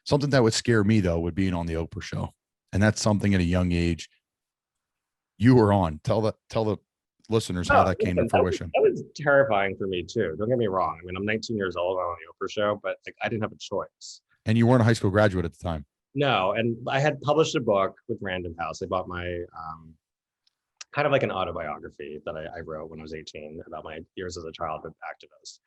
Something that would scare me though would being on the Oprah show. And that's something at a young age you were on. Tell the listeners how that came to fruition. That was terrifying for me too. Don't get me wrong. I mean, I'm 19 years old on the Oprah show, but like I didn't have a choice. And you weren't a high school graduate at the time. No, and I had published a book with Random House. They bought my kind of like an autobiography that I wrote when I was 18 about my years as a childhood activist.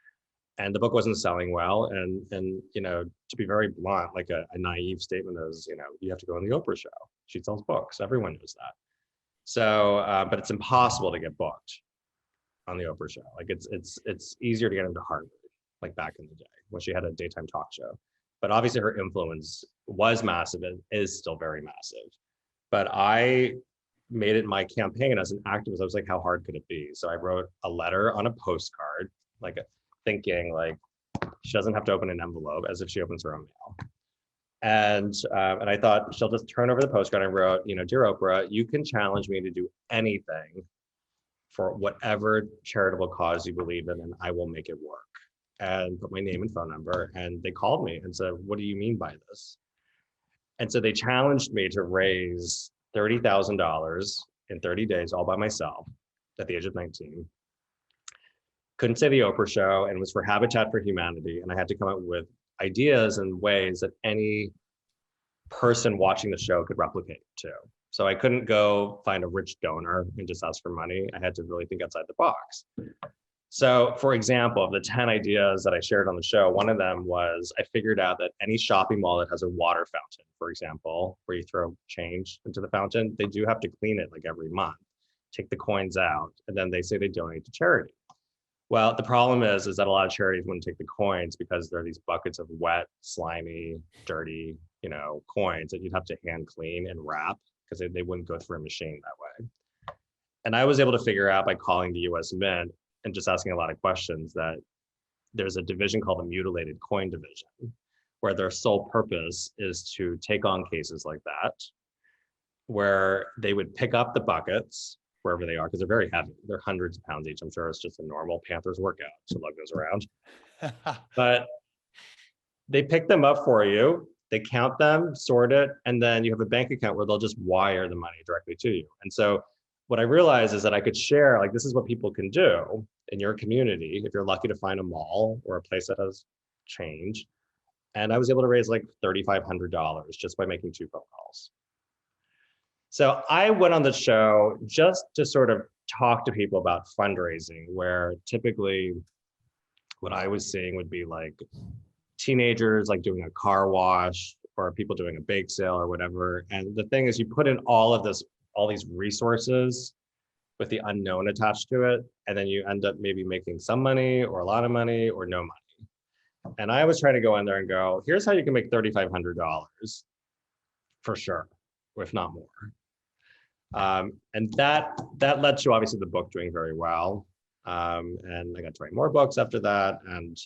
And the book wasn't selling well. And you know, to be very blunt, like a naive statement is, you know, you have to go on the Oprah show. She sells books. Everyone knows that. So, but it's impossible to get booked on the Oprah show. Like it's easier to get into Harvard, like back in the day when she had a daytime talk show. But obviously her influence was massive and is still very massive. But I made it my campaign as an activist. I was like, how hard could it be? So I wrote a letter on a postcard, like thinking like she doesn't have to open an envelope, as if she opens her own mail. And I thought she'll just turn over the postcard. I wrote, you know, dear Oprah, you can challenge me to do anything for whatever charitable cause you believe in, and I will make it work. And put my name and phone number. And they called me and said, what do you mean by this? And so they challenged me to raise $30,000 in 30 days all by myself at the age of 19. Couldn't say the Oprah show, and it was for Habitat for Humanity. And I had to come up with ideas and ways that any person watching the show could replicate too. So I couldn't go find a rich donor and just ask for money. I had to really think outside the box. So for example, of the 10 ideas that I shared on the show, one of them was I figured out that any shopping mall that has a water fountain, for example, where you throw change into the fountain, they do have to clean it like every month, take the coins out, and then they say they donate to charity. Well, the problem is that a lot of charities wouldn't take the coins because there are these buckets of wet, slimy, dirty, you know, coins that you'd have to hand clean and wrap because they wouldn't go through a machine that way. And I was able to figure out by calling the US Mint and just asking a lot of questions that there's a division called the mutilated coin division, where their sole purpose is to take on cases like that, where they would pick up the buckets wherever they are, because they're very heavy. They're hundreds of pounds each. I'm sure it's just a normal Panthers workout to lug those around. But they pick them up for you, they count them, sort it, and then you have a bank account where they'll just wire the money directly to you. And so what I realized is that I could share, like, this is what people can do in your community if you're lucky to find a mall or a place that has change. And I was able to raise like $3,500 just by making 2 phone calls. So I went on the show just to sort of talk to people about fundraising, where typically what I was seeing would be like teenagers like doing a car wash or people doing a bake sale or whatever. And the thing is, you put in all these resources with the unknown attached to it, and then you end up maybe making some money or a lot of money or no money. And I was trying to go in there and go, here's how you can make $3,500 for sure, if not more. And that led to obviously the book doing very well. And I got to write more books after that. And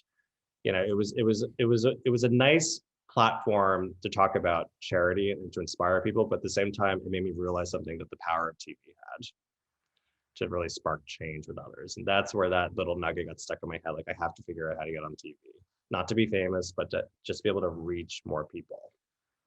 you know, it was a nice platform to talk about charity and to inspire people, but at the same time, it made me realize something that the power of TV had to really spark change with others. And that's where that little nugget got stuck in my head. Like, I have to figure out how to get on TV, not to be famous, but to just be able to reach more people.